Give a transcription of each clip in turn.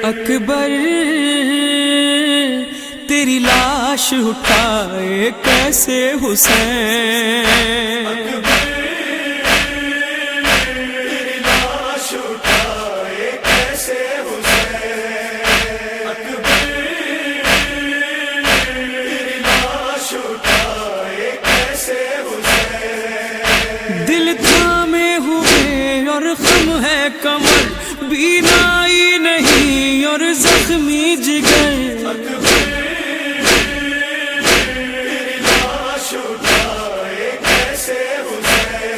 اکبر تیری لاش اٹھائے کیسے حسین، تیری لاش اٹھائے کیسے حسین، تیری لاش اٹھائے کیسے حسین، دل تھامے ہوئے اور غم ہے کمر، بینائی نہیں اور زخمی جگر، تیری لاش اٹھائے کیسے حسین،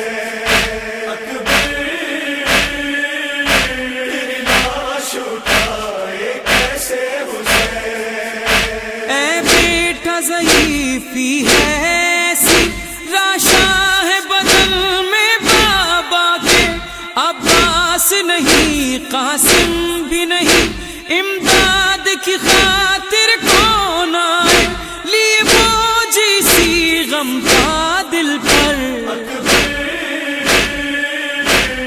تیری لاش اٹھائے کیسے حسین، اے بیٹا ضعیفی ہے ایسی، راشا ہے بدن میں بابا کے، عباس نہیں قاسم بھی نہیں، امداد کی خاطر کون آئے، لیے بوجھ اسی غم کا دل پر،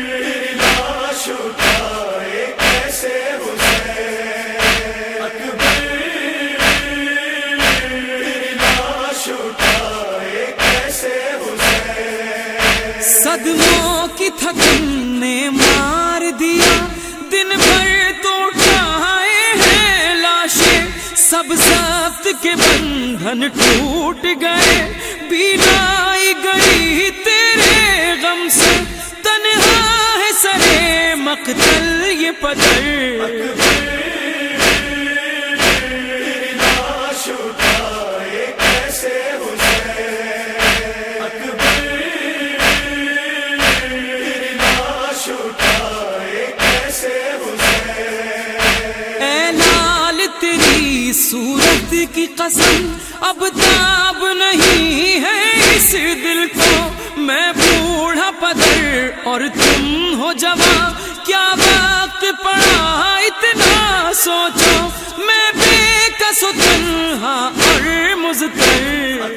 تیری لاش اٹھائے کیسے حسین، تیری لاش اٹھائے کیسے حسین، صدموں کی تھکن نے مار دیا، دن بھر تو اٹھائے ہیں لاشیں، سب ضبط کے بندھن ٹوٹ گئے، بینائی گئی تیرے غم سے، تنہا ہے سرے مقتل یہ پتھر، تیری لاش اٹھائے کیسے حسین، تیری لاش اٹھائے کیسے حسین، اے لال تیری صورت کی قسم، اب تاب نہیں ہے اس دل کو، میں بوڑھا پدر اور تم ہو جوان، کیا وقت پڑا اتنا سوچو، میں بے کس و تنہا اور مضطر،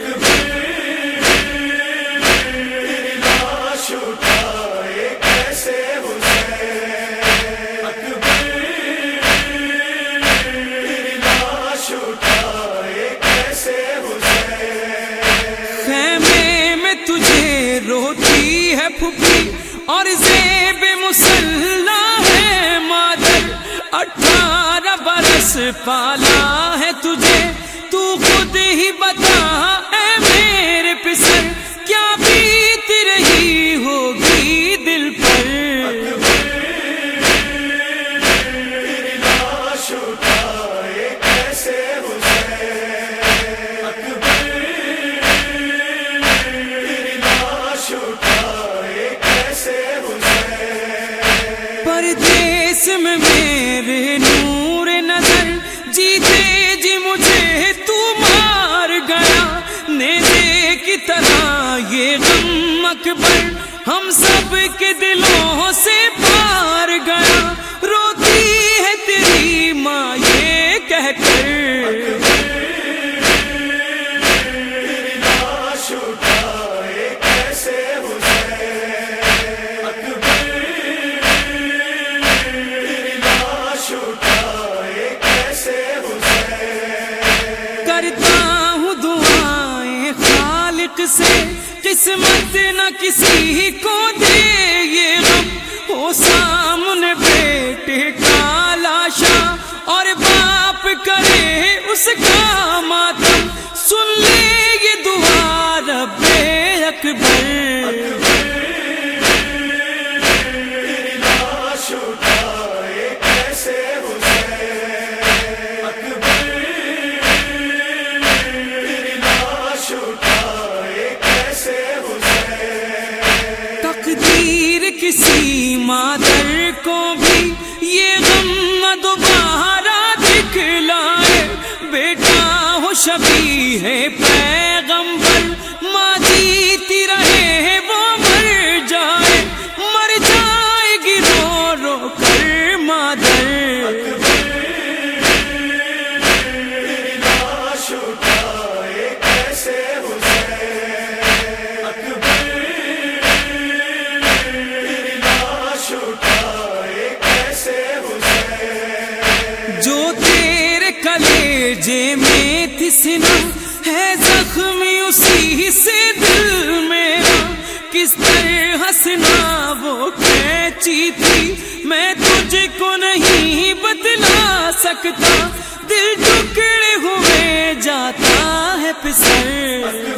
تیری لاش اٹھائے کیسے حسین، تیری لاش اٹھائے کیسے حسین، خیمے میں تجھے روتی ہے پھوپھی اور زیب مسلح ہے مادر، 18 برس پالا ہے تجھے، تو خود ہی بتا اے میرے پسر، کیا بیت رہی ہوگی دل پر، تیری لاش اٹھائے کیسے حسین، تیری لاش اٹھائے کیسے حسین، پردیس میں میرے نور نظر، جیتے جی مجھے تو مار گیا، نیزے کی طرح یہ غم اکبر ہم سب کے دلوں سے پار گیا، روتی ہے تیری ماں یہ کہہ کر، تیری لاش اٹھائے کیسے حسین، تیری لاش اٹھائے کیسے حسین، کرتا ہوں دعائیں خالق سے، قسمت نہ کسی کو دے یہ غم، ہو سامنے بیٹے کا لاشا اور باپ کرے اس کا ماتم، سن لے یہ دعا رب اکبر، تیری لاش اٹھائے کیسے حسین، تیری لاش اٹھائے کیسے حسین، تقدیر کسی مادر کو بھی یہ غم نہ دوبارہ دکھلائے، بیٹا بھیجے میں تھی سنا ہے زخمی اسی سے دل میرا، کس طرح ہنسنا وہ کینچی تھی میں تجھ کو نہیں بتلا سکتا، دل ٹکڑے ہوئے جاتا ہے پسر۔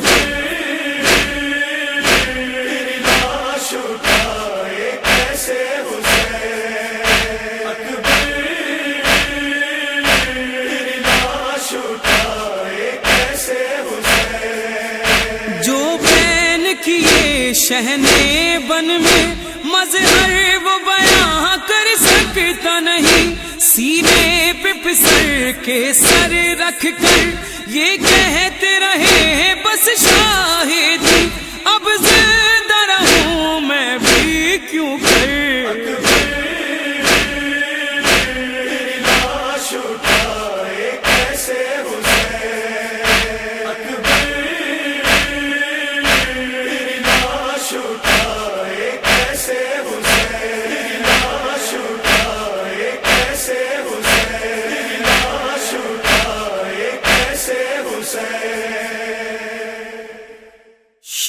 جو بین کیے شہنے بن میں مظہر وہ بیاں کر سکتا نہیں، سینے پہ پسر کے سر رکھ کر یہ کہتے رہے بس شاہدی، اب زندہ رہوں میں بھی کیوں کر۔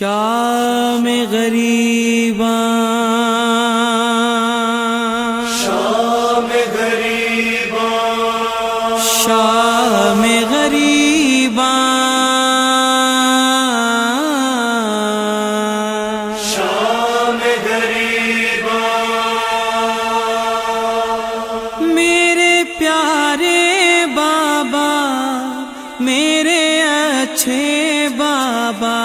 شام غریباں شام غریباں شام غریباں شام غریباں، میرے پیارے بابا میرے اچھے بابا،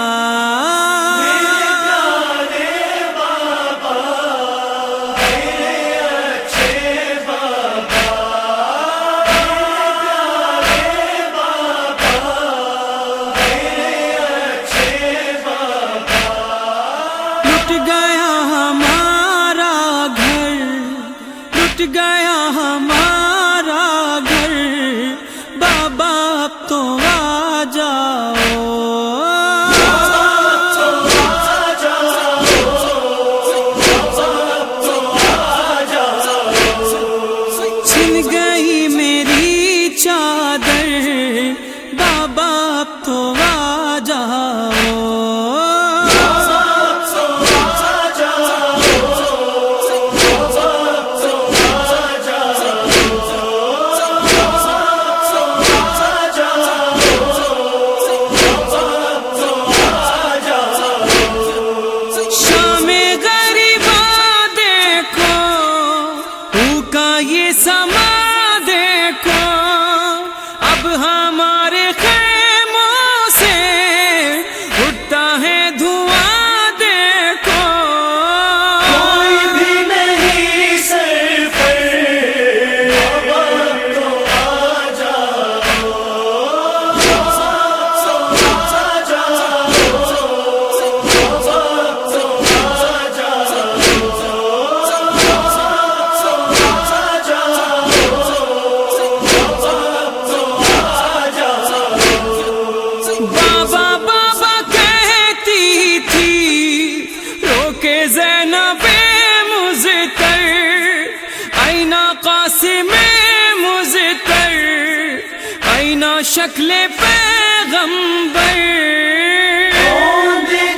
گیا ہمارا گھر بابا اب تو آ جاؤ، چھن گئی میری چادر بابا اب تو آ جاؤ، یہ سما دیکھو اب ہمارے خیموں سے اٹھتا ہے دھواں دیکھو، کوئی بھی نہیں سر پر تو آ جاؤ، بابا بابا کہتی تھی روکے زینب مزتر، آئینہ قاسم مزتر، آئینہ شکل پیغمبر،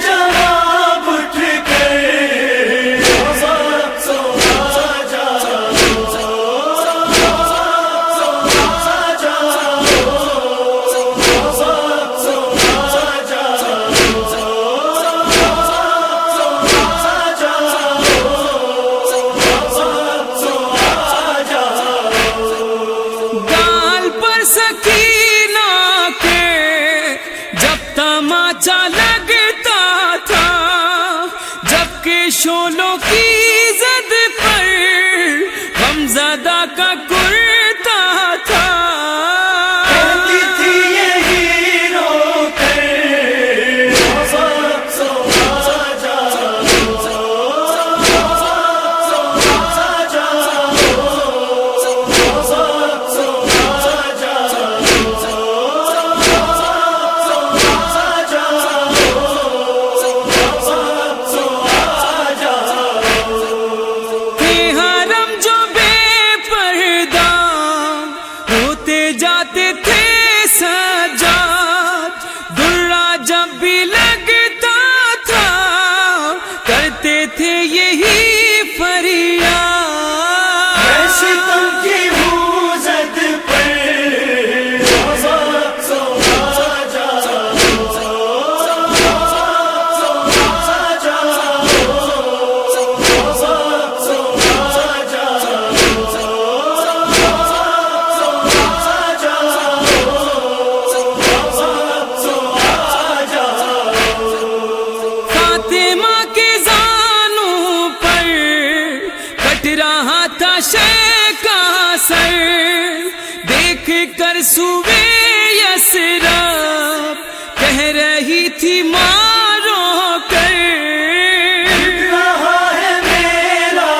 جواب اٹھ کر سکینہ کے جب تماچا لگتا تھا، جبکہ شولوں کی زد پر غمزدہ کا کرتا تھا، کہتی تھی یہی رو کر جاتے تھے سجاد درہ جب بھی لگتا تھا کرتے تھے یہی فریاد میں ستم کی ہوں زد پر فاطمہ کے زانوں پر کٹ رہا تھا شے کا سر دیکھ کر سوئے یثرب کہہ رہی تھی ماں رو کر رہا ہے میرا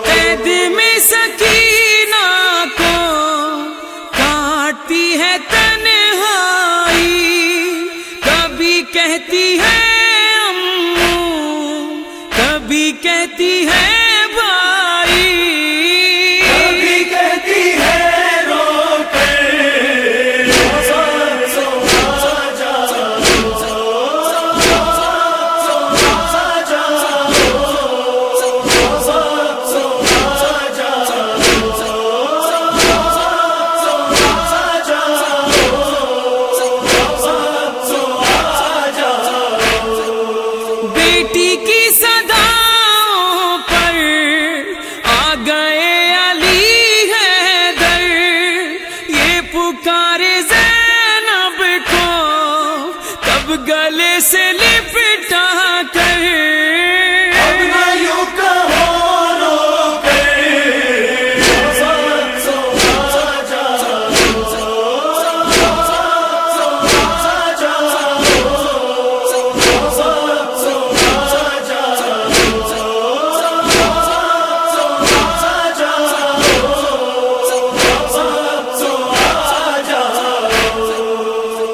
قید میں سکینہ کو کاٹتی ہے تنہائی کبھی کہتی ہے امّو کبھی کہتی ہے بھائی کبھی کہتی ہے رو کر بیٹی کی صداؤں پر آ گئے علی حیدر یہ پکارے زینب کو تب گلے سے لپٹا کر اب نہ یوں کہو رو کر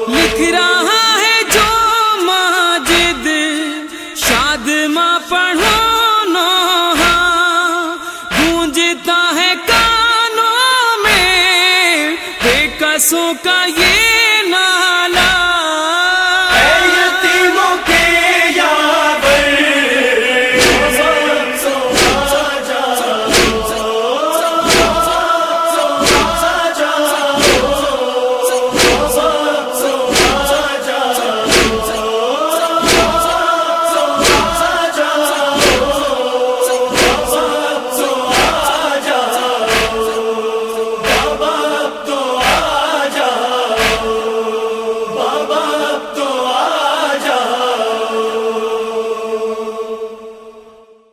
لکھ رہا ہے جو ماجد شاد ماں پڑھو نوحہ گونجتا ہے کانوں میں بے کسوں کا یہ نالا اے یتیموں کے یاور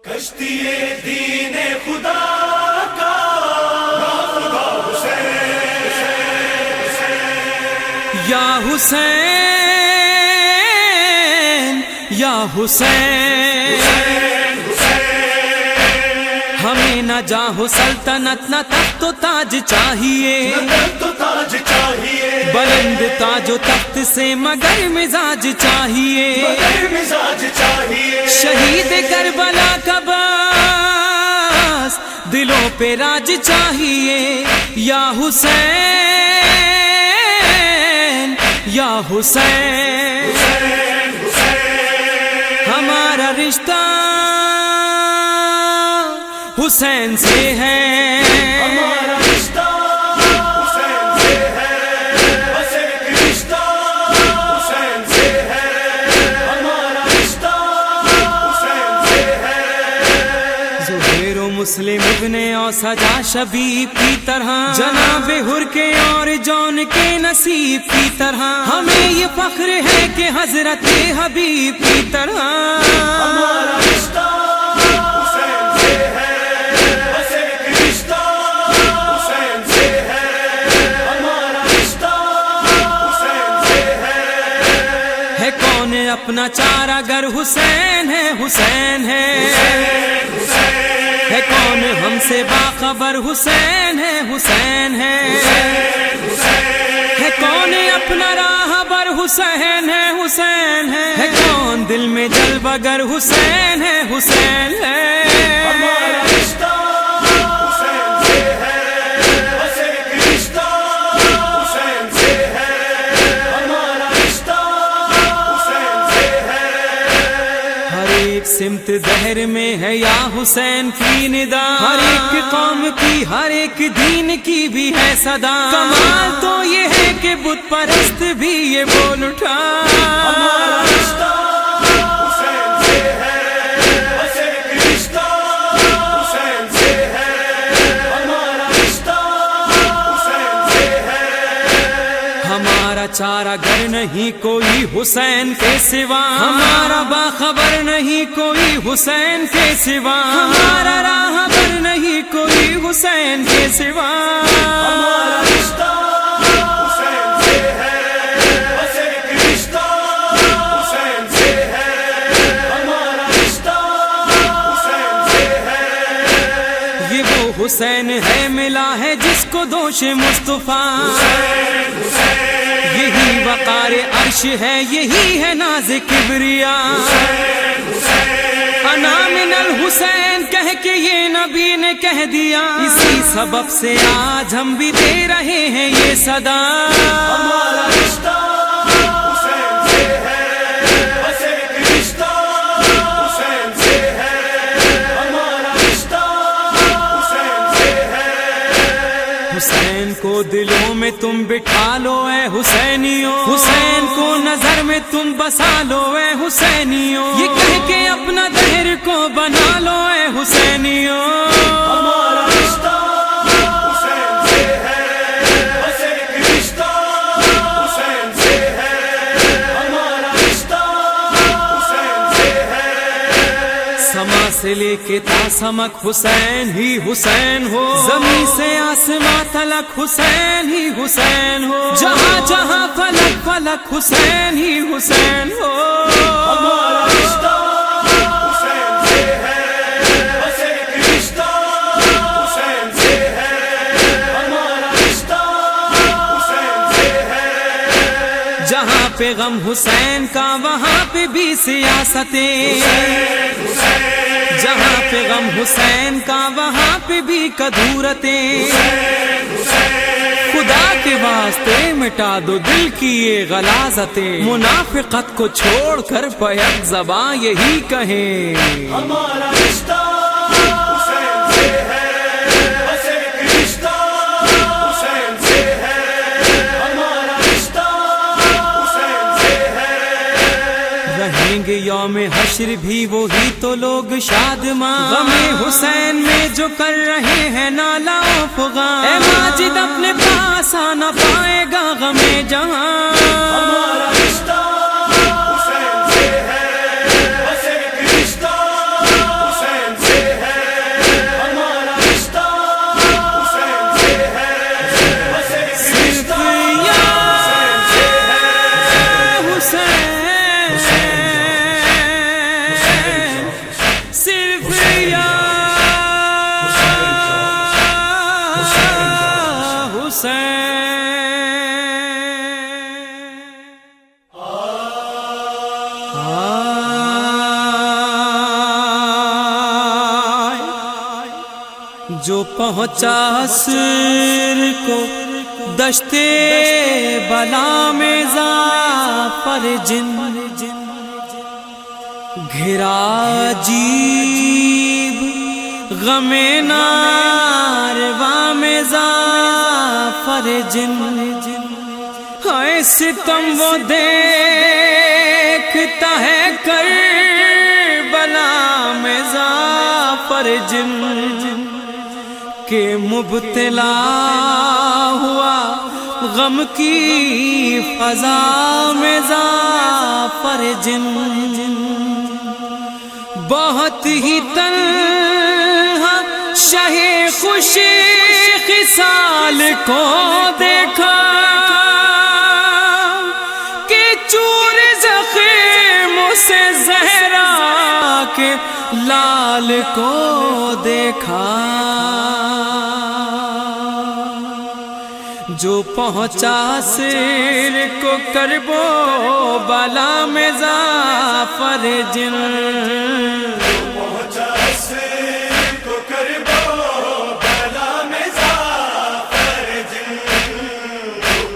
کشتی دین خدا کا یا حسین یا حسین ہمیں نہ جاہو سلطنت نہ تخت و تاج چاہیے تو تاج چاہیے بلند تاج و تخت سے مگر مزاج چاہیے مزاج چاہیے شہید کربلا کا باس دلوں پہ راج چاہیے یا حسین یا حسین ہمارا رشتہ حسین سے ہے ہمارا رشتہ حسین سے ہے بس ایک رشتہ حسین سے ہے ہمارا رشتہ حسین سے ہے زبیر و مسلم ابن اوسجا شبیب کی طرح جناب حر کے اور جون کے نصیب کی طرح ہمیں یہ فخر ہے کہ حضرت حبیب کی طرح ہمارا رشتہ حسین سے ہے بس ایک رشتہ حسین سے ہے ہمارا رشتہ حسین سے ہے کون اپنا چارہ گر حسین ہے حسین ہے کون ہم سے باخبر حسین ہے حسین ہے کون اپنا راہبر حسین ہے حسین ہے کون دل میں جل بگر حسین ہے حسین ہے ہمارا رشتہ حسین سے ہے، بس ایک رشتہ حسین سے ہے، ہمارا رشتہ حسین سے ہے۔ ہر ایک سمت دہر میں ہے یا حسین کی ندا، ہر ایک قوم کی ہر ایک دین کی بھی ہے صدا، کمال تو یہ ہے کہ بت پرست بھی یہ بول اٹھا ہمارا رشتہ حسین سے ہے، بس ایک رشتہ حسین سے ہے، ہمارا رشتہ حسین سے ہے۔ ہمارا چارہ گر نہیں کوئی حسین کے سوا، ہمارا باخبر نہیں کوئی حسین کے سوا، ہمارا راہبر نہیں کوئی حسین کے سوا، ہمارا رشتہ حسین سے ہے، بس ایک رشتہ حسین سے ہے، ہمارا رشتہ حسین سے ہے۔ یہ وہ حسین ہے ملا ہے جس کو دوش مصطفیٰ، یہی وقار عرش ہے یہی ہے ناز کبریا، انا من الحسین کہہ کے یہ نبی نے کہہ دیا، اسی سبب سے آج ہم بھی دے رہے ہیں یہ صدا، ہمارا رشتہ حسین سے ہے، بس ایک رشتہ حسین سے ہے، ہمارا رشتہ حسین سے ہے۔ حسین کو دلوں میں تم بٹھا لو اے حسینیوں، حسین کو نظر میں تم بسا لو اے حسینیوں، یہ کہہ کے اپنا دہر کو بنا لو اے حسینیوں، ہمارا رشتہ حسین سے ہے، بس ایک رشتہ حسین سے ہے، ہمارا رشتہ حسین سے ہے۔ سما سے لے کے تاسمک حسین ہی حسین ہو، زمین سے آسماں تلک حسین ہی حسین ہو، جہاں جہاں فلک فلک حسین ہی حسین ہو، ہمارا رشتہ حسین سے ہے، بس ایک رشتہ حسین سے ہے، ہمارا رشتہ حسین سے ہے۔ جہاں پہ غم حسین کا وہاں پہ بھی سیاستیں، جہاں پہ غم حسین کا وہاں پہ بھی کدورتیں، خدا کے واسطے مٹا دو دل کی یہ غلاظتیں، منافقت کو چھوڑ کر بیک زباں یہی کہیں، ہمارا رشتہ حسین سے ہے، بس ایک رشتہ حسین سے ہے، ہمارا رشتہ حسین سے ہے۔ رہیں گے یوم حشر بھی وہی تو لوگ شادماں، غم حسین میں جو کر رہے ہیں نالا و فغاں، اے ماجد اپنے پاس آ نہ پائے گا غم جہاں، ہمارا رشتہ حسین سے ہے، بس ایک رشتہ حسین سے ہے، ہمارا رشتہ حسین سے ہے، بس ایک رشتہ حسین سے ہے۔ حسین صرف یا جو پہنچا سر کو دشتے بلا میں ظافر جن، گھرا جیب غم ناروا میں ظافر جن، ہائے ستم وہ دیکھتا ہے کربلا میں ظافر جن، کہ مبتلا ہوا غم کی فضا میں ظافر جن، بہت ہی تنہا شہ خوشی خصال کو دیکھا، کہ چور زخم سے زہرا کے لال کو دیکھا، جو پہنچا سر کو کرب و بلا میں ظافر جن، پہنچا سر کو کرب و بلا میں ظافر جن،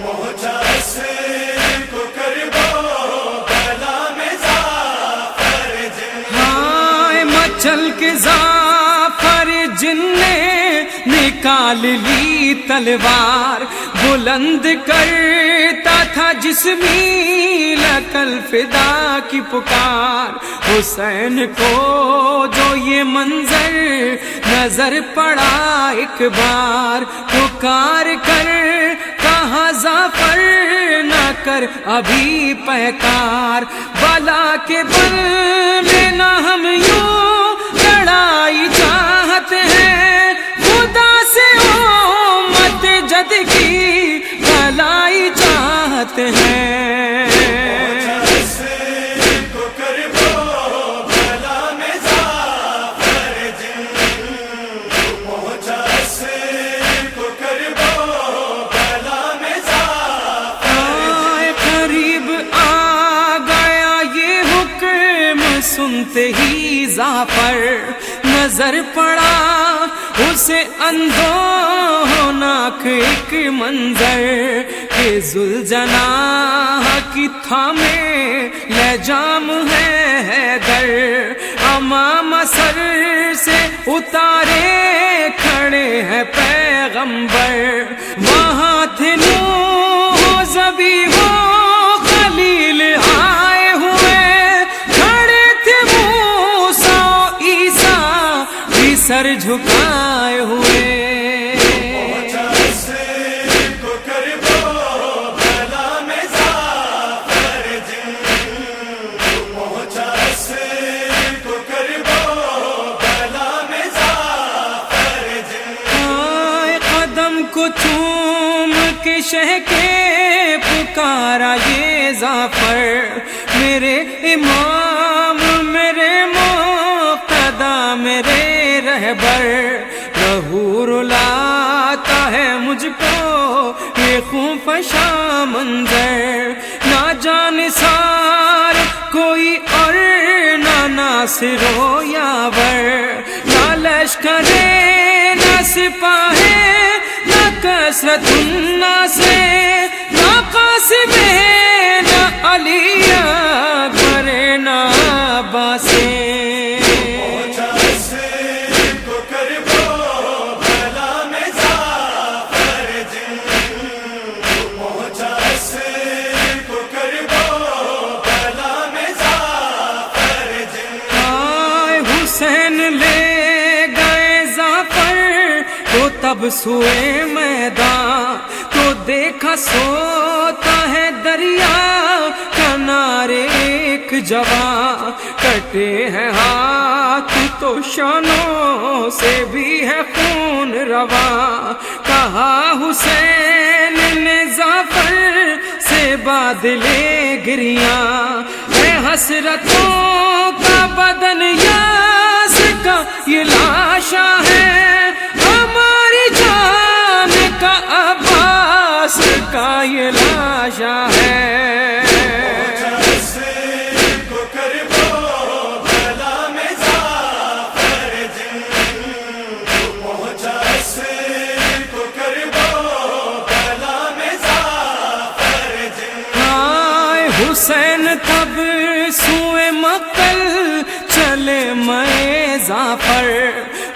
پہنچا سر کو کرب و بلا میں ظافر جن۔ ہائے مچل کے ظافر جن نے نکال لی تلوار، بلند کرتا تھا جسمی لکل فدا کی پکار، حسین کو جو یہ منظر نظر پڑا ایک بار، پکار کر کہا ظافر نہ کر ابھی پیکار، بلا کے بل میں نہ ہم یوں لڑائی چاہتے ہیں، خدا سے امت جد کی بھلائی چاہتے ہیں۔ سنتے ہی ظافر نظر پڑا اسے اندھوناک ایک منظر، کہ ذوالجناح کی تھامے لجام ہے حیدر، امام سر سے اتارے کھڑے ہیں پیغمبر، وہاں تھے نوح ذبیح و خلیل آئے ہوئے، سر جھکائے ہوئے، پہنچا سر کو کرب و بلا میں ظافر جن، پہنچا سر کو کرب و بلا میں ظافر جن۔ آئے قدم کو چوم کے شہ کے پکارا یہ ظافر، میرے امام میرے مقتدا میرے رہبر، لہو رلاتا ہے مجھ کو یہ خون فشاں منظر، نہ جانثار کوئی اور نہ ناصر و یاور، نہ لشکر نہ سپاہی نہ کثرت الناس، نہ قاسم نہ علی اکبر نہ عباس، تب سوئے میدان تو دیکھا سوتا ہے دریا کنارے ایک جوان، کٹے ہیں ہاتھ تو شانوں سے بھی ہے خون رواں، کہا حسین نے ظافر سے بادلے گریاں، اے حسرتوں کا بدن یاس کا یہ لاشا ہے، ہماری جان کا عباس کا یہ لاشا ہے، حسین تب سوئے مقتل چلے میں ظافر،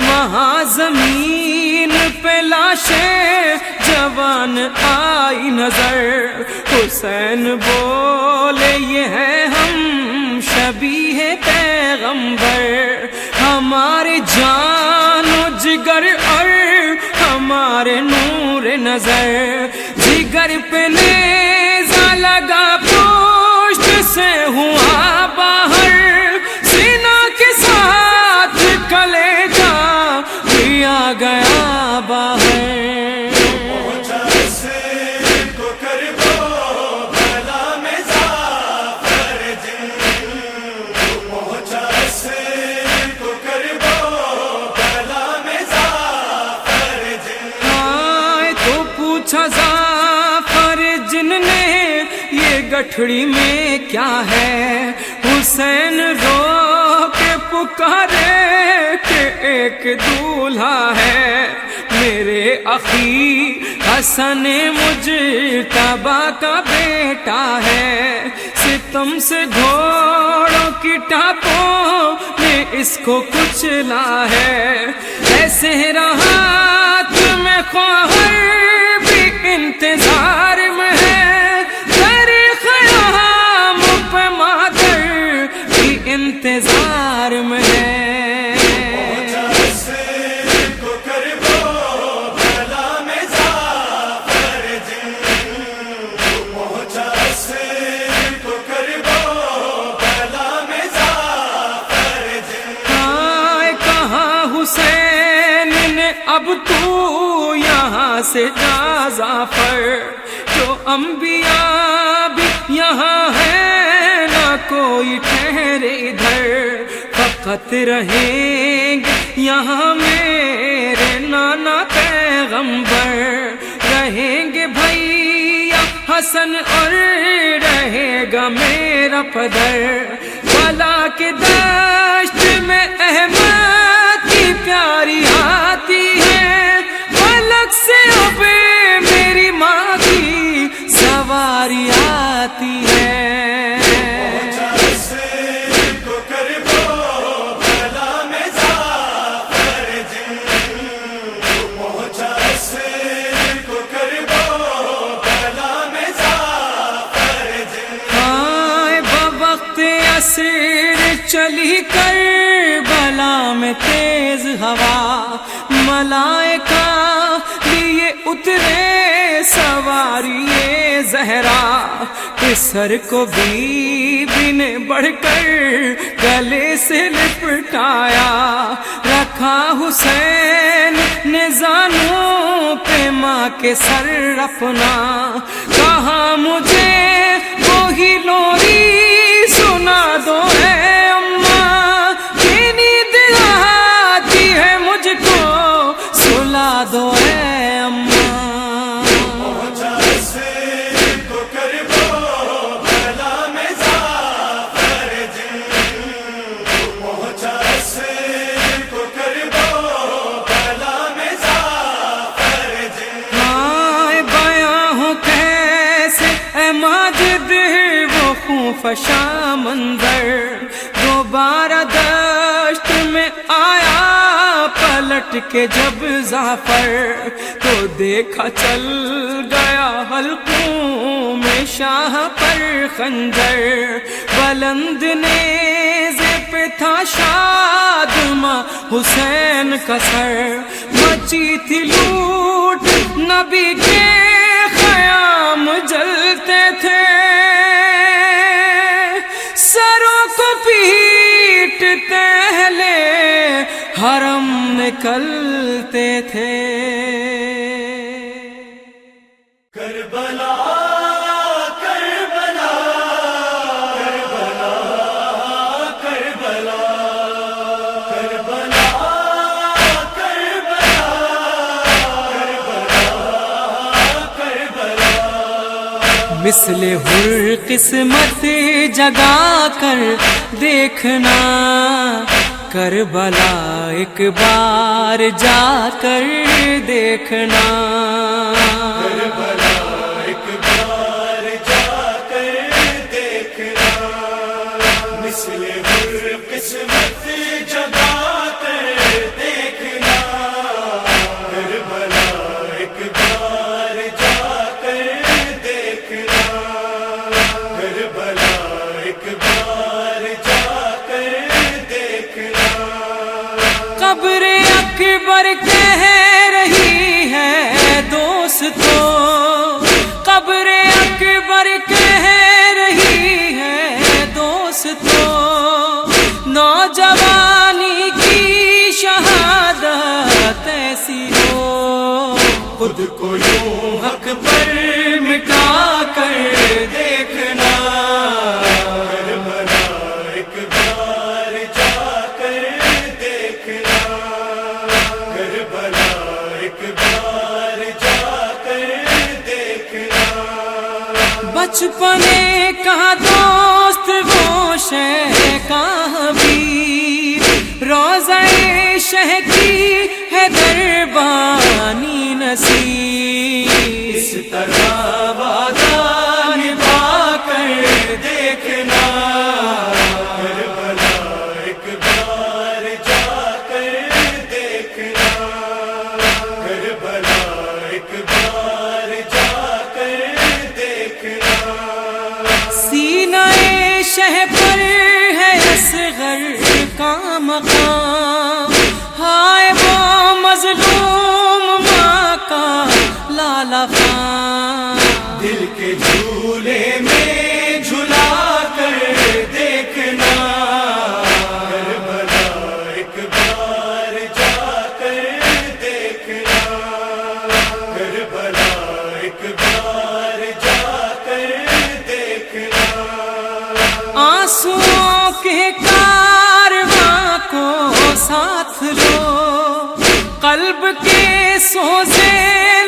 وہاں زمین پہ لاشیں جوان آئی نظر، حسین بولے یہ ہے ہم شبیہ پیغمبر، ہمارے جان و جگر اور ہمارے نور نظر، جگر پہ نیزہ لگا پشت سے ہوا باہر، سینہ کے ساتھ کلیجہ بھی آ گیا باہر، گٹھڑی میں کیا ہے، حسین رو کے پکارے کہ ایک دولہا ہے، میرے اخی حسن مجتبی کا بیٹا ہے، ستم سے گھوڑوں کی ٹاپوں نے اس کو کچلا ہے، ایسے رہا تمہیں خواہر بھی انتظار میں ہے، تیرے خیام پہ مادر بھی انتظار میں ہے۔ اب تو یہاں سے جا ظفر، جو انبیاء بھی یہاں ہے، نہ کوئی ٹھہرے ادھر، فقط رہیں گے یہاں میرے نانا پیغمبر، رہیں گے بھیا حسن اور رہے گا میرا پدر، بلا کے دشت میں احمد کی پیاری آتی ہے، فلک سے اب میری ماں کی سواری آتی ہے۔ چلی کربلا میں تیز ہوا، ملائکہ لیے اترے سواری زہرا، سر کو بی بی نے بڑھ کر گلے سے لپٹایا، رکھا حسین نے زانوں پہ ماں کے سر اپنا، کہا مجھے وہی لوری سنا دو اے اماں، کہ نیند آتی ہے مجھ کو سلا دو اے اماں۔ فشاں منظر دوبارہ دشت میں آیا، پلٹ کے جب ظفر تو دیکھا چل گیا حلقوں میں شاہ پر خنجر، بلند نیزے پہ تھا شادماں حسین کا سر، مچی تھی لوٹ نبی کے خیام جلتے تھے، سروں کو پیٹتے اہلِ حرم نکلتے تھے۔ کربلا کربلا کربلا کربلا کربلا کربلا کربلا، مثل حر قسمت جگا کر دیکھنا، کربلا ایک بار جا کر دیکھنا، کربلا ایک بار جا کر دیکھنا، مثل حر قسمت جگا کر دیکھنا، کربلا ایک بار جا کر دیکھنا، کربلا ایک بار جا کر دیکھنا۔ قبر اکبر کہہ رہی ہے دوستو، قبر اکبر کہہ رہی ہے دوستو، نوجوانی کی شہادت ایسی ہو، خود کو یوں حق پر مٹا کر دیکھنا، کربلا ایک بار جا کر دیکھنا، کربلا ایک بار جا کر دیکھنا۔ بچپنے کا دوست وہ شہ کا حبیب، روضہ شہ کی ہے دربانی نصیب، اس طرح وعدہ نبھا کر دیکھنا، کربلا ایک بار جا کر دیکھنا، کربلا ایک بار جا کر دیکھنا۔ سینہ شہ پر ہے اصغر کا مقام، ہائے وہ مظلوم ماں کا لالا خان، دل کے جھولے میں جھلا کر دیکھنا، کربلا ایک بار جا کر دیکھنا، کربلا ایک بار جا کر دیکھنا۔ آنسوؤں کے کارواں کو ساتھ لو، قلب کے سوزے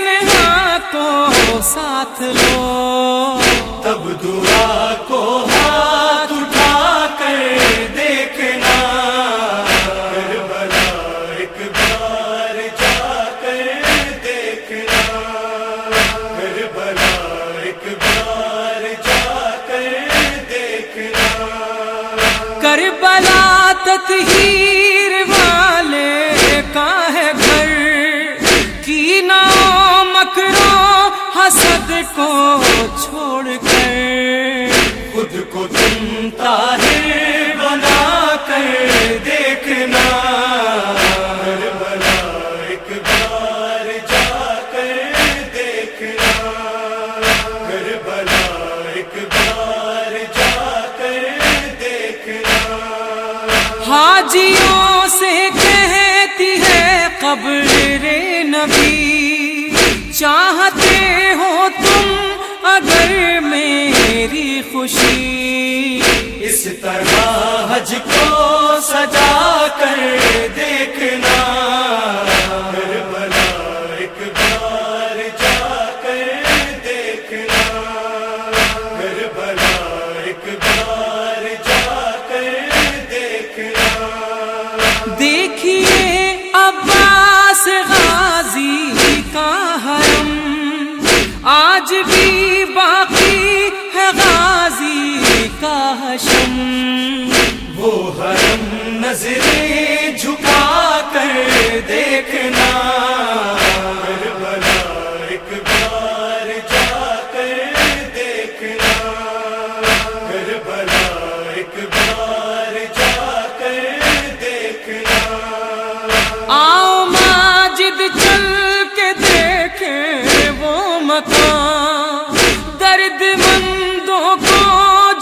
نہا کو ساتھ لو، تب دعا کو ہاتھ اٹھا کر دیکھنا، کربلا ایک بار جا کر دیکھنا، کربلا ایک بار جا کر دیکھنا۔ کربلا تطہیر والے کا ہے گھر، کینہ و مکر و حسد کو چھوڑ کر، خود کو تم طاہر بنا کر دیکھنا، کربلا ایک بار جا کر دیکھنا، کربلا ایک بار جا کر دیکھنا۔ حاجیوں سے کہتی ہے قبر نبی، چاہتے ہو تم اگر میری خوشی، اس طرح حج کو سجا کر دیکھنا، کربلا ایک بار جا کر دیکھنا، کربلا ایک بار جا کر دیکھنا۔ دیکھیے عباس غازی کا حرم، آج بھی باقی ہے غازی کا حشم، وہ حرم نظریں جھکا کر دیکھنا، کربلا ایک بار جا کر دیکھنا، کربلا ایک بار جا کر دیکھنا۔ آؤ ماجد چل کے دیکھیں وہ مکان، درد مندوں کو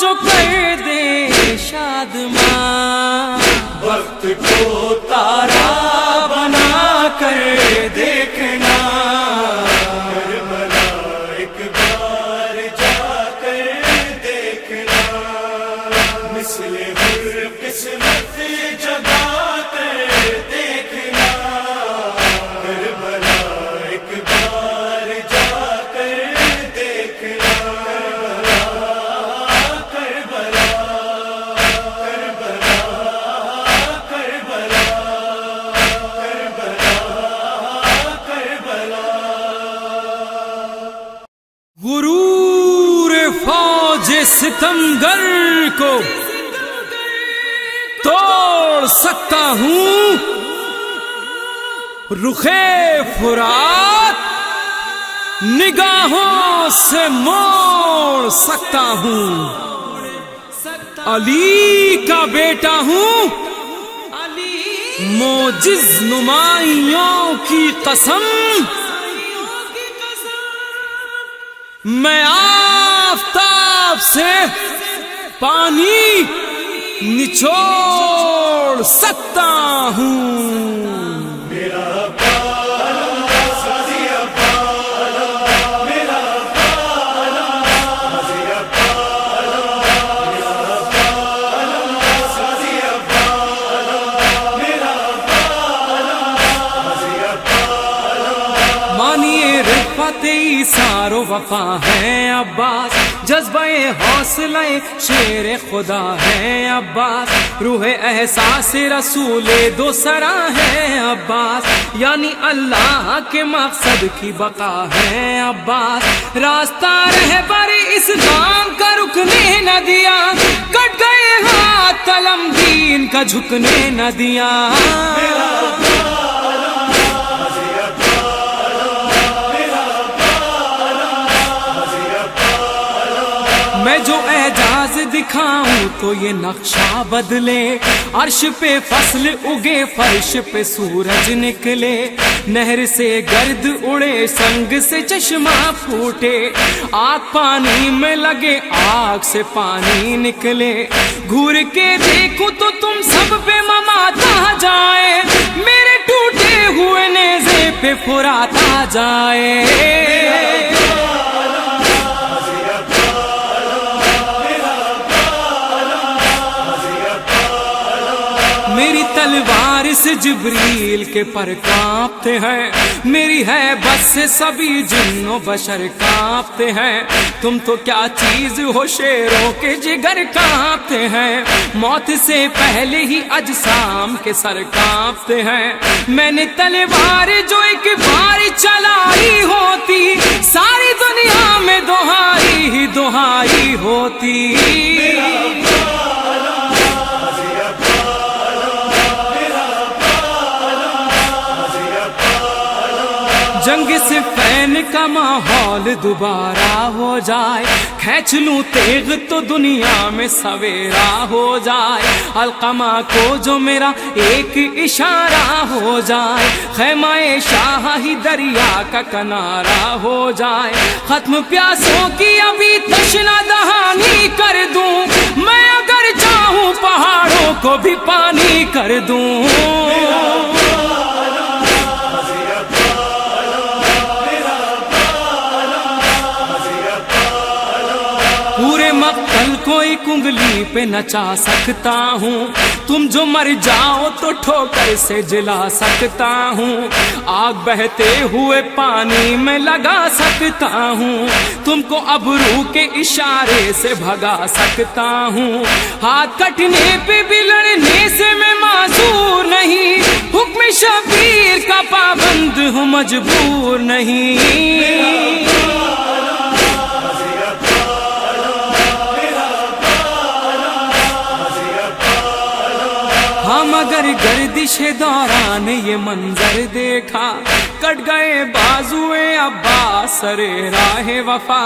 جو کر دے شادماں، وقت کو تارا بنا کر دیکھنا، کربلا ایک بار جا کر دیکھنا، مثل ہر قسمت جگا کر دیکھنا، کربلا ایک بار جا کر دیکھنا، کربلا کربلا کربلا کربلا کربلا۔ غرور فوج ستمگر کو توڑ سکتا ہوں، رخ فرات نگاہوں سے موڑ سکتا ہوں، علی کا بیٹا ہوں، موجز نمائیوں کی قسم، میں آفتاب سے پانی نچوڑ سکتا ہوں۔ میرا بالا سازیا بالا، میرا بالا سازیا بالا، میرا بالا سازیا بالا، میرا بالا سازیا بالا۔ مانیے رفعت ایثار و وفا ہے عباس، جذبہ حوصلہ شیر خدا ہے عباس، روح احساس رسول دو سرا ہے عباس، یعنی اللہ کے مقصد کی بقا ہے عباس، راستہ رہبر اسلام کا رکنے نہ دیا، کٹ گئے ہاتھ قلم دین کا جھکنے نہ دیا۔ میں جو اعجاز دکھاؤں تو یہ نقشہ بدلے، عرش پہ فصل اگے فرش پہ سورج نکلے، نہر سے گرد اڑے سنگ سے چشمہ پھوٹے، آگ پانی میں لگے آگ سے پانی نکلے، گھور کے دیکھو تو تم سب پہ ممات آ جائے، میرے ٹوٹے ہوئے نیزے پہ فرات آ جائے۔ میری تلوار سے جبریل کے پر کانپتے ہیں، میری ہے بس سے سبھی جن و بشر کانپتے ہیں، تم تو کیا چیز ہو شیروں کے جگر کانپتے ہیں، موت سے پہلے ہی اجسام کے سر کانپتے ہیں، میں نے تلوار جو ایک بار چلائی ہوتی، ساری دنیا میں دہائی ہی دہائی ہوتی۔ جنگ سے فین کا ماحول دوبارہ ہو جائے، کھینچ لوں تیغ تو دنیا میں سویرا ہو جائے، علقمہ کو جو میرا ایک اشارہ ہو جائے، خیمہ شاہ ہی دریا کا کنارہ ہو جائے، ختم پیاسوں کی ابھی تشنہ دہانی کر دوں، میں اگر چاہوں پہاڑوں کو بھی پانی کر دوں۔ پورے مقتل کو ایک انگلی پہ نچا سکتا ہوں، تم جو مر جاؤ تو ٹھوکر سے جلا سکتا ہوں، آگ بہتے ہوئے پانی میں لگا سکتا ہوں، تم کو ابرو کے اشارے سے بھگا سکتا ہوں، ہاتھ کٹنے پہ بھی لڑنے سے میں معذور نہیں، حکم شبیر کا پابند ہوں مجبور نہیں۔ ہم اگر گردش دوران یہ منظر دیکھا، کٹ گئے بازوئے عباس سرے راہ وفا،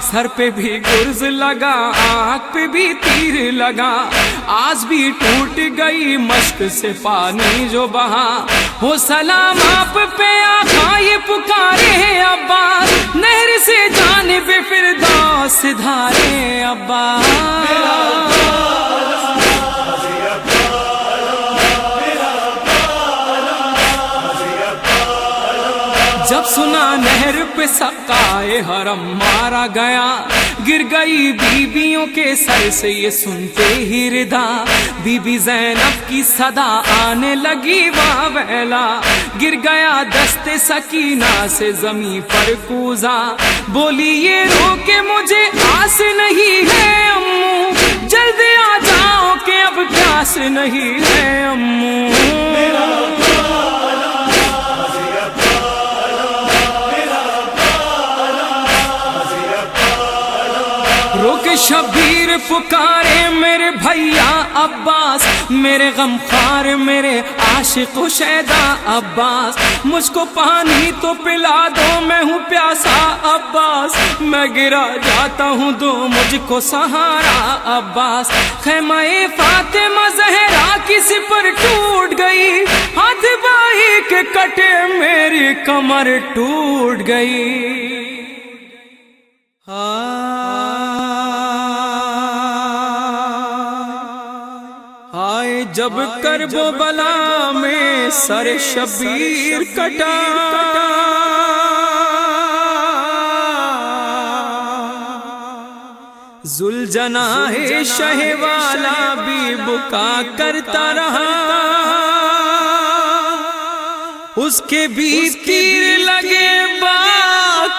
سر پہ بھی گرز لگا آنکھ پہ بھی تیر لگا، آس بھی ٹوٹ گئی مشک سے پانی جو بہا، ہو سلام آپ پہ آقا یہ پکارے ہیں عباس، نہر سے جانب فردوس دھارے عباس۔ جب سنا نہر پہ سقائے حرم مارا گیا، گر گئی بیویوں کے سر سے یہ سنتے ہی ردا، بی بی زینب کی صدا آنے لگی واہ ویلا، گر گیا دست سکینہ سے زمین پر کوزا، بولی یہ رو کے مجھے آس نہیں ہے امو، جلدی آ جاؤ کہ اب پیاس نہیں ہے امو۔ روک شبیر پکارے میرے بھیا عباس، میرے غم خوار میرے عاشق و شیدا عباس، مجھ کو پانی تو پلا دو میں ہوں پیاسا عباس، میں گرا جاتا ہوں دو مجھ کو سہارا عباس، خیمہ فاطمہ زہرا کی سپر ٹوٹ گئی، ہاتھ بائی کے کٹے میری کمر ٹوٹ گئی۔ آئے جب کرب و بلا میں سر شبیر کٹا، ذوالجناح شہ والا بھی بکا کرتا رہا، اس کے بھی تیر لگے با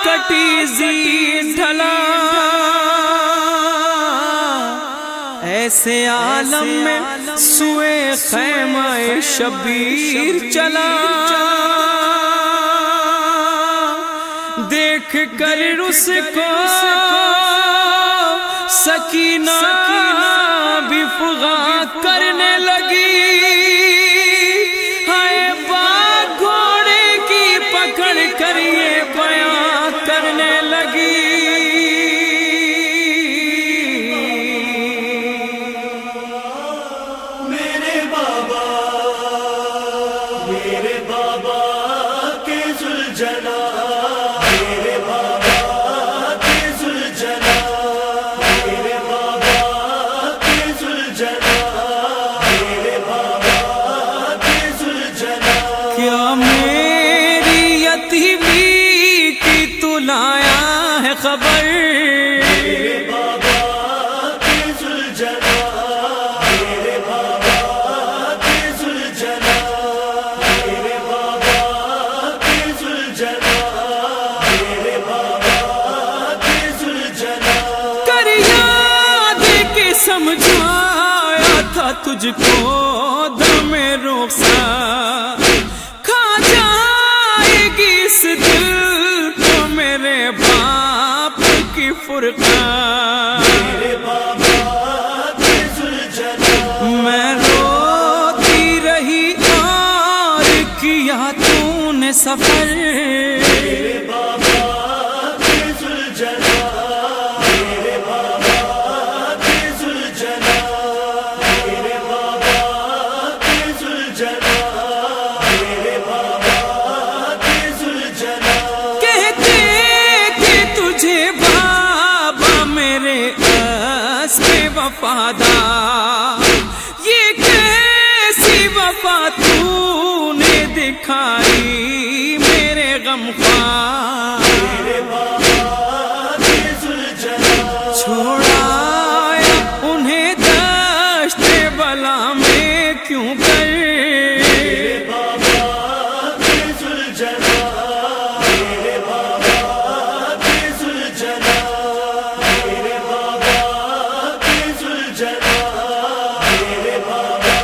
کٹی زی ڈھلا، ایسے عالم میں سوئے خیمہ شبیر چلا، دیکھ کر اس کو سکینہ بھی فغاں کرنے لگی، ہائے باغ گھوڑے کی پکڑ کر یہ بیان کرنے لگی۔ میرے بابا کے ذوالجلال، میرے بابا کے ذوالجلال، میرے بابا کے ذوالجلال، میرے بابا کے ذوالجلال۔ کیا میری یتیمی کی تو لایا ہے خبر، میرے بابا کے ذوالجلال، میرے بابا کے ذوالجلال، میرے بابا کے ذوالجلال، میرے بابا کے ذوالجلال۔ کر یاد کے سمجھایا تھا تجھ کو دم رخسار، کھا جائے گی اس دل کو میرے باپ کی فرقان، میرے بابا کے ذوالجلال۔ میں روتی رہی اور کیا تو نے سفر، میرے بابا کے ذوالجلال، میرے بابا کے ذوالجلال، میرے بابا کے ذوالجلال، میرے بابا کے ذوالجلال۔ کہتے تھے تجھے بابا میرے اسب وفادار، یہ کیسی وفا تو نے دکھائی میرے غمخوار، میرے بابا کے ذوالجلال۔ چھوڑایا انہیں دشت بلا میں کیوں کر، میرے بابا کے ذوالجلال، میرے بابا کے ذوالجلال، میرے بابا کے ذوالجلال، میرے بابا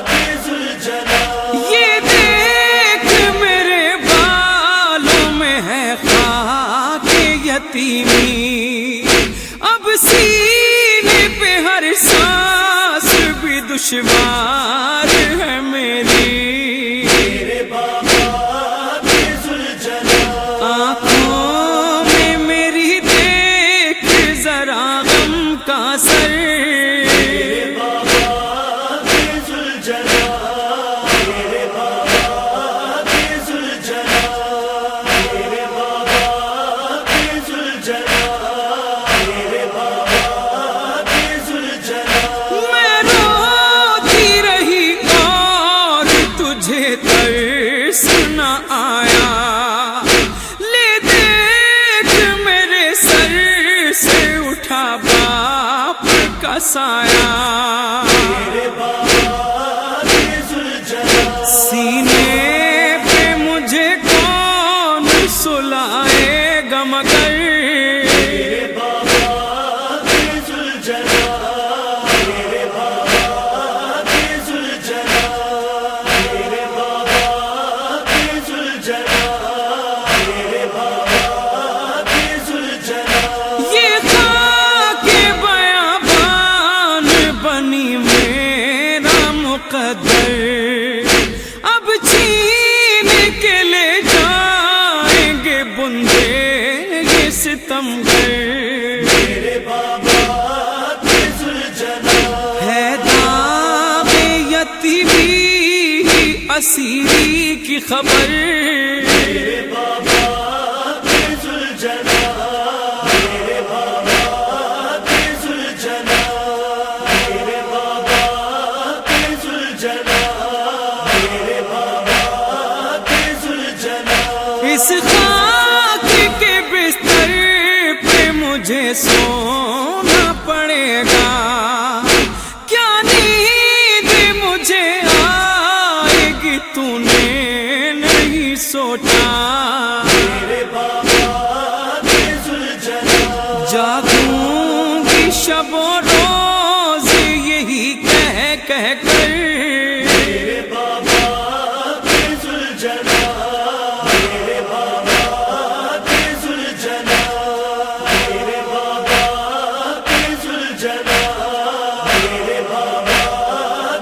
کے ذوالجلال۔ یہ دیکھ میرے بالوں میں ہے خاک یتیمی، اب سینے پہ ہر سانس بھی دشوار ہے میری، میرے بابا کے ذوالجلال۔ آنکھوں میں میری دیکھ ذرا غم کا سر، میرے بابا کے ذوالجلال، میرے بابا کے ذوالجلال، میرے بابا کے ذوالجلال، میرے بابا کے ذوالجلال۔ میں روتی رہی اور تجھے ترس نہ آیا، لے دیکھ میرے سر سے اٹھا باپ کا سایہ، میرے بابا کے ذوالجلال۔ سینے پہ مجھے کون سلائے گا مگر، میرے بابا کے ذوالجلال، میرے بابا کے ذوالجلال، میرے بابا کے ذوالجلال، میرے بابا کے ذوالجلال۔ یہ خاک بیابان بنی میرا مقدر، اب چھین کے لے جائیں گے بندے یہ ستمگر، میرے بابا کے ذوالجلال۔ ہے داغ یتیمی اسیری کی خبر، میرے بابا کے ذوالجلال، میرے بابا کے ذوالجلال، میرے بابا کے ذوالجلال، میرے بابا کے ذوالجلال۔ اس خاک کے بستر پہ مجھے سونا پڑے گا، کیا نیند مجھے آئے گی تو نے نہیں سوچا، میرے بابا کے ذوالجلال، جاگوں گی شب و روز یہی کہہ کہہ کر، میرے بابا کے ذوالجلال، میرے بابا کے ذوالجلال، میرے بابا کے ذوالجلال، میرے بابا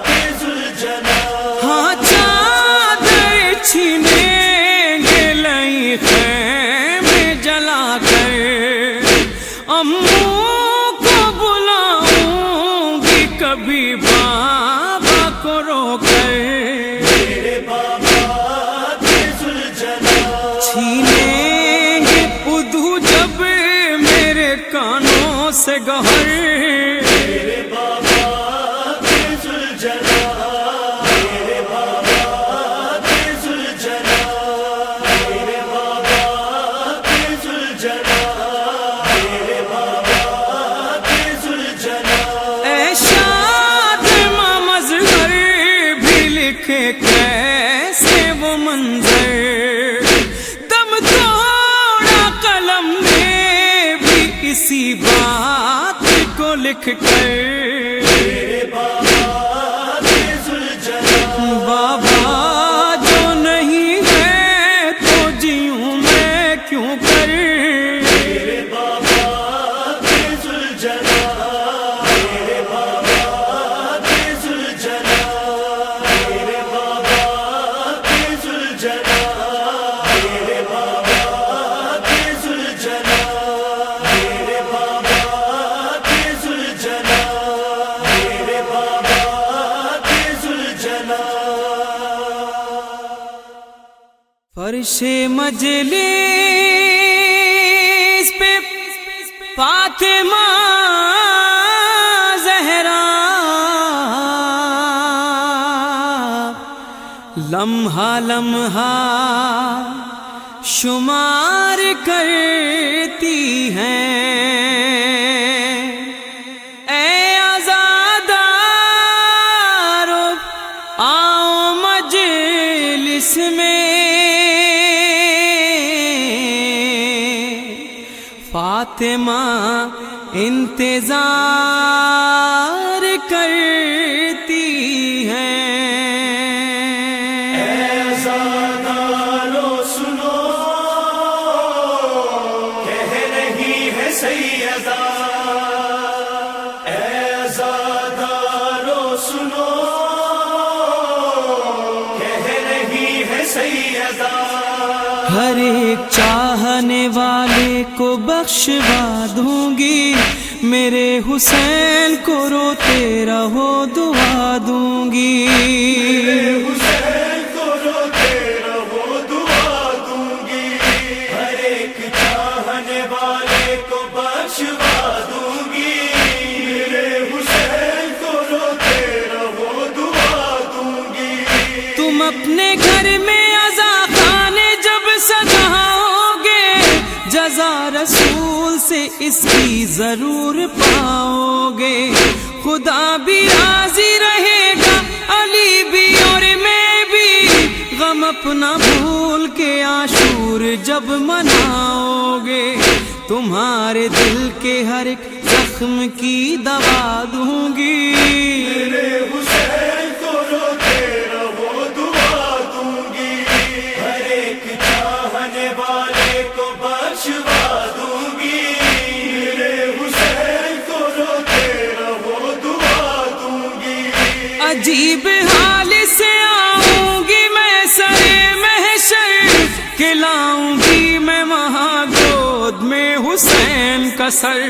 کے ذوالجلال۔ ہاں چادر چھینیں گے لئی خیمے جلا کر، اموں کو بلاؤں گی کبھی بابا کو رو کر، میرے بابا کے ذوالجلال، چھینیں گے ادو جب میرے کانوں سے گہر، میرے بابا کے ذوالجلال، میرے بابا کے ذوالجلال، میرے بابا کے ذوالجلال، میرے بابا کے ذوالجلال۔ اے شاد ماں مظہر بھی لکھے کیسے وہ منظر، دم توڑا قلم نے بھی اسی بات کو لکھ کر، میرے بابا کے ذوالجلال، بابا جو نہیں ہے تو جیوں میں کیوں کر، میرے بابا کے ذوالجلال، میرے بابا کے ذوالجلال، میرے بابا کے ذوالجلال، میرے بابا کے ذوالجلال، میرے بابا کے ذوالجلال، میرے بابا کے ذوالجلال۔ فرش مجلس پہ فاطمہ زہرا لمحہ لمحہ شمار کرتی ہیں، اے آزادارو آؤ مجلس میں، فاطمہ انتظار کرتی ہیں۔ زادارو سنو کہہ رہی ہے سیدہ، اے زادارو سنو کہہ رہی ہے سیدہ، ہر ایک چاہنے والے کو بخشوا دوں گی، میرے حسین کو روتے رہو دعا دوں گی، حسین کو روتے رہو دعا دوں گی، ہر ایک چاہنے والے کو بخشوا دوں گی، میرے حسین کو روتے رہو دعا دوں گی۔ تم اپنے گھر میں عزا خانے جب سجاؤ گے، جزا رسول سے اس کی ضرور پاؤ گے، خدا بھی راضی رہے گا، علی بھی اور میں بھی، غم اپنا بھول کے عاشور جب مناؤ گے، تمہارے دل کے ہر ایک زخم کی دوا دوں گی، میرے حسین کو روتے رہو دعا دوں گی، ہر ایک چاہنے والے کو بخشوا دوں گی، میرے حسین کو روتے رہو دعا دوں گی۔ عجیب حال سے آؤں گی میں سرے محشر، کھلاؤں گی میں وہاں گود میں حسین کا سر،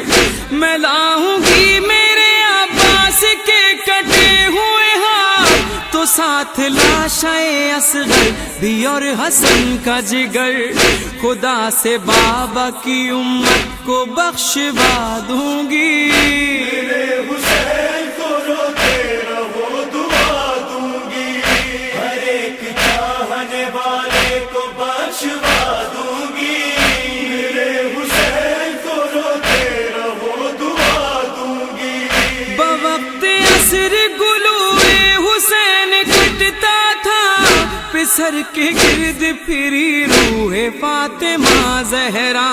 میں لاؤں گی میرے عباس کے کٹے ہوئے ہاتھ، تو ساتھ لاشائے اصغر بھی اور حسن کا جگر، خدا سے بابا کی امت کو بخشوا دوں گی، میرے حسین کو روتے رہو دعا دوں گی، ہر ایک چاہنے والے کو بخشوا دوں گی، میرے حسین کو روتے رہو دعا دوں گی۔ بوقت عصر گلوئے حسین کٹتا تھا، پسر سر کے گرد پھری روح فاطمہ زہرا،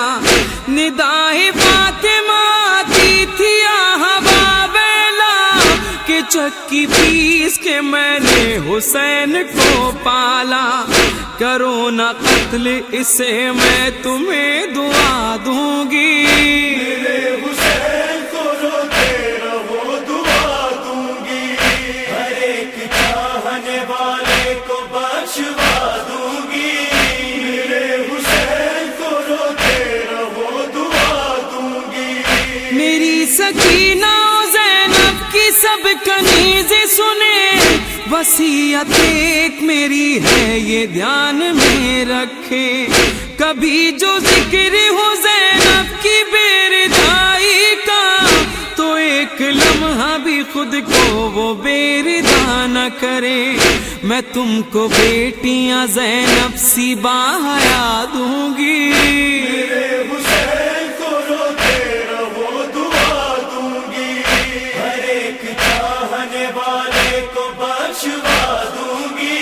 ندائے فاطمہ آتی تھی ہوا بیلا کہ چکی پیس کے میں نے حسین کو پالا، کرو نہ قتل اسے میں تمہیں دعا دوں گی، میرے حسین کو روتے رہو دعا دوں گی، ہر ایک چاہنے والے کو بخشوا دوں گی، میرے حسین کو روتے رہو دعا دوں گی، میری سکینہ زینب کی سب کنیزیں سنے، وصیت ایک میری ہے یہ دھیان میں رکھیں، کبھی جو ذکر ہو زینب کی بیردائی کا تو ایک لمحہ بھی خود کو وہ بیردہ نہ کرے، میں تم کو بیٹیاں زینب سی باحیا دوں گی، میرے حسین کو روتے رہو دعا دوں گی، ہر ایک چاہنے والے کو بخشوا دوں گی،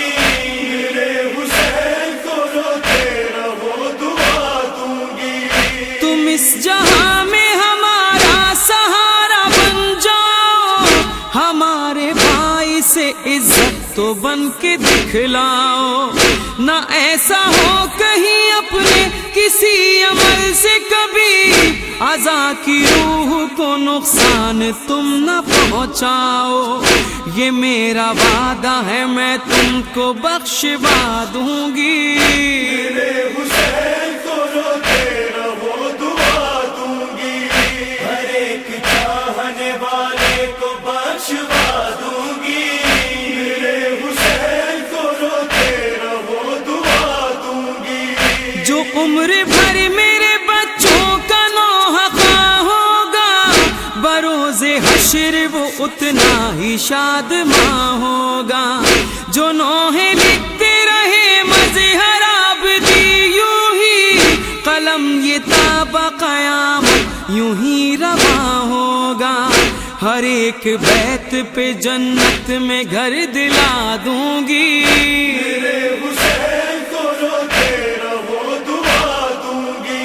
میرے حسین کو روتے رہو دعا دوں گی، تم اس جہاں میں ہمارا سہارا بن جاؤ، ہمارے بھائی سے عزت تو بن کے دکھلاؤ، نہ ایسا ہو کہیں اپنے کسی عمل سے کبھی عزا کی روح کو نقصان تم نہ پہنچاؤ، یہ میرا وعدہ ہے میں تم کو بخشوا دوں گی، میرے حسین کو روتے رہو دعا دوں گی، ہر ایک چاہنے والے کو بخشوا دوں گی، میرے حسین کو روتے رہو دعا دوں گی، جو عمر بھر میرے بچوں کا نوحہ خواہ ہوگا، بروز حشر وہ اتنا ہی شادماں ہوگا، جو نوحے لکھتے رہے مظہر عابدی یوں ہی، قلم یہ تابع قیامت یوں ہی رواں ہوگا، ہر ایک بیت پہ جنت میں گھر دلا دوں گی، میرے حسین کو روتے رہو دعا دوں گی،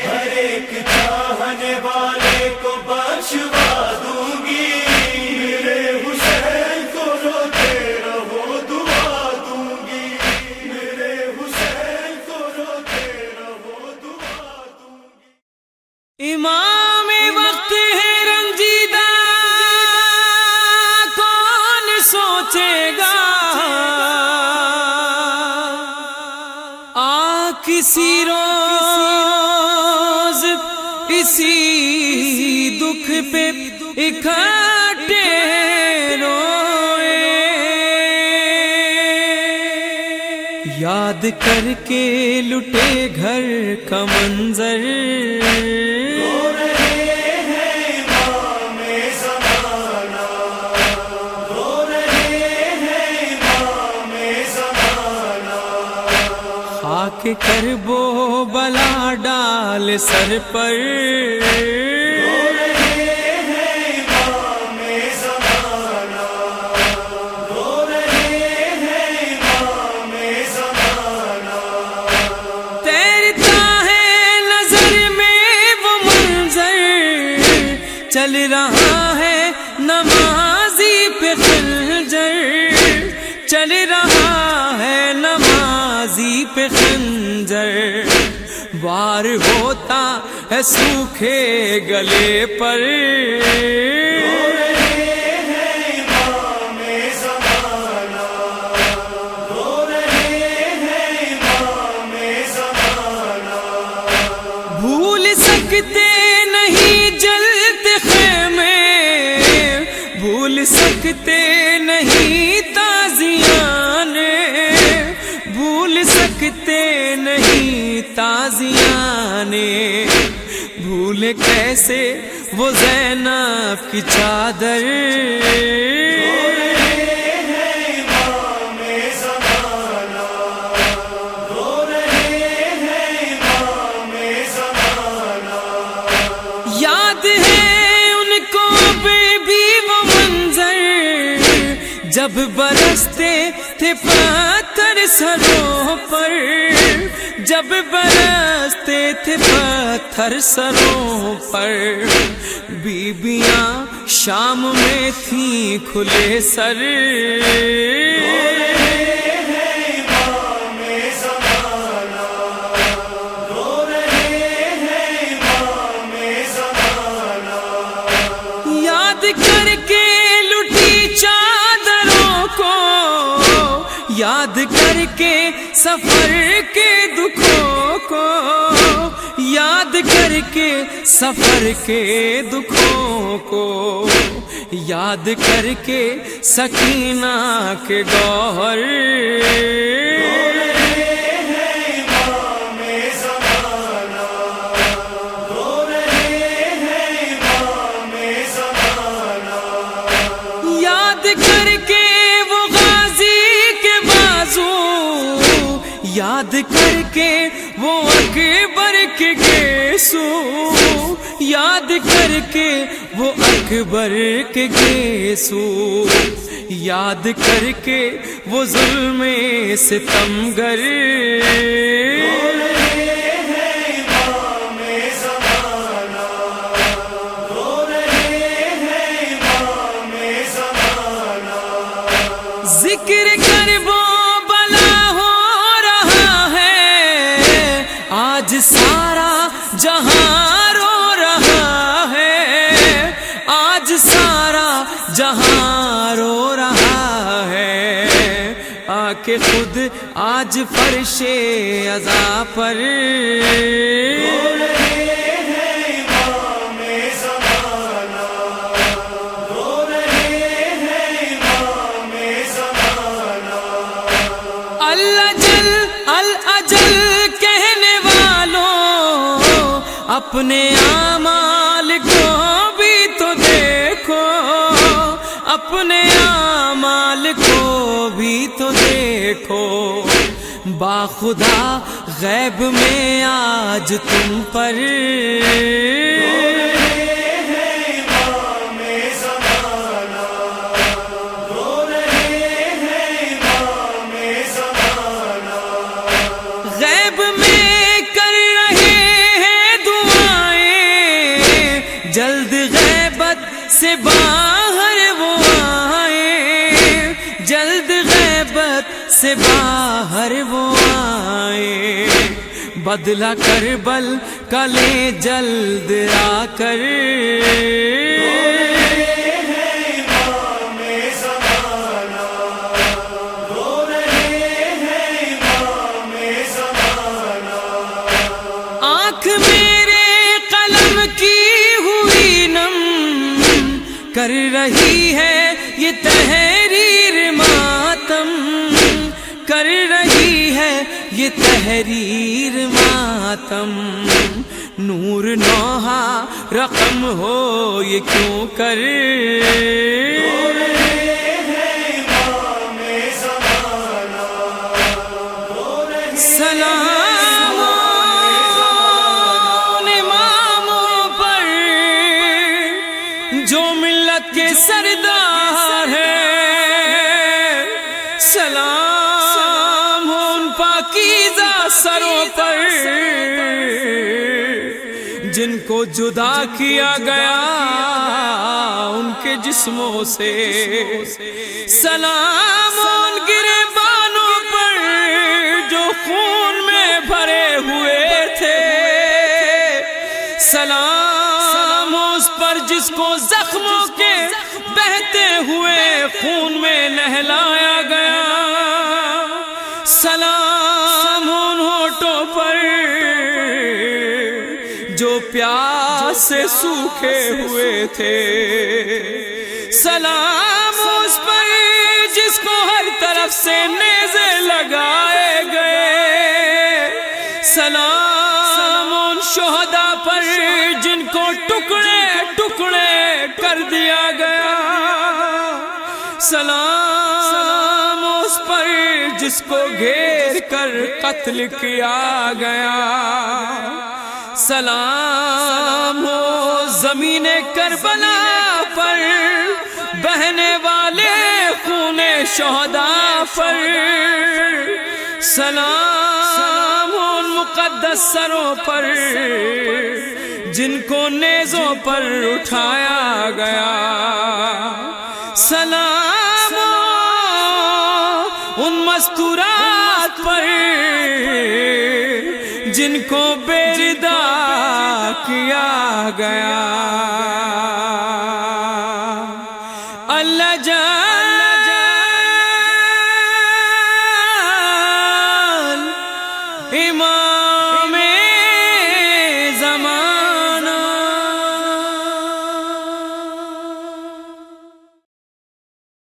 ہر ایک چاہنے والے کو بخشوا دوں گی، میرے حسین کو روتے رہو دعا دوں گی، میرے حسین کو روتے رہو دعا دوں گی، امام وقت ہے رنجیدہ کون سوچے گا، کسی روز اسی دکھ پہ اکٹھے روئے، یاد کر کے لٹے گھر کا منظر، رو رہے ہیں امام زمانہ، رو رہے ہیں امام زمانہ، خاک کربو بلا ڈال سر پر، رو رہے ہیں امام زمانہ، رو رہے ہیں امام زمانہ، تیرتا ہے نظر میں وہ منظر، چل رہا ہے نمازی پہ خنجر، چل رہا ہے نمازی پہ خنجر، وار ہوتا ہے سوکھے گلے پر، رو رہے ہیں امام زمانہ، رو رہے ہیں امام زمانہ، بھول سکتے نہیں جلتے خیمے، بھول سکتے نہیں تازیاں نے، بھول سکتے نہیں تازیاں نے، بھول کیسے وہ زینب کی چادر، رو رہے ہیں امام زمانہ، رو رہے ہیں امام زمانہ، یاد ہے ان کو بھی وہ منظر جب برستے تھے پتھر کے سروں پر جب برستے تھے پتھر سروں پر، بیبیاں شام میں تھیں کھلے سر، یاد کر کے لٹی چادروں کو، یاد کر کے سفر کے دکھوں کو، یاد کر کے سفر کے دکھوں کو، یاد کر کے سکینہ کے گوہر، یاد کر کے وہ غازی کے بازو، یاد کر کے وہ اکبر کے گیسو، یاد کر کے وہ اکبر کے گیسو، یاد کر کے وہ ظلم ستمگر، ذکر کر وہ بلا ہو رہا ہے، آج سارا جہاں رو رہا ہے، آج سارا جہاں رو رہا ہے، آ کے خود آج فرش عزا پر، الاجل کہنے والوں اپنے اعمال کو بھی تو دیکھو، اپنے اعمال کو بھی تو دیکھو، باخدا غیب میں آج تم پر، جلد غیبت سے باہر وہ آئے، جلد غیبت سے باہر وہ آئے، بدلہ کربل کا لے جلد آ کر، آنکھ میرے قلم کی کر رہی ہے یہ تحریر ماتم، کر رہی ہے یہ تحریر ماتم، نور نوحہ رقم ہو یہ کیوں کر، سلام جو ملت کے سردار ہے، سلام ہو ان پاکیزہ سروں پر جن کو جدا کیا گیا ان کے جسموں سے، سلام ہو ان گریبانوں پر جو خون میں بھرے ہوئے تھے، سلام اس پر جس کو زخموں کے بہتے ہوئے خون میں نہلایا گیا، سلام ان ہونٹوں پر جو پیاس سے سوکھے ہوئے تھے، سلام اس پر جس کو ہر طرف سے نیزے لگائے گئے، سلام ان شہداء پر جن کو ٹکڑے ٹکڑے کر دیا گیا، سلام اس پر جس کو گھیر کر قتل کیا گیا، سلام ہو زمین کربلا پر بہنے والے خون شہداء پر، سلام ان مقدس سروں پر جن کو نیزوں پر اٹھایا گیا، سلام ان مستورات پر جن کو بے ردا کیا گیا۔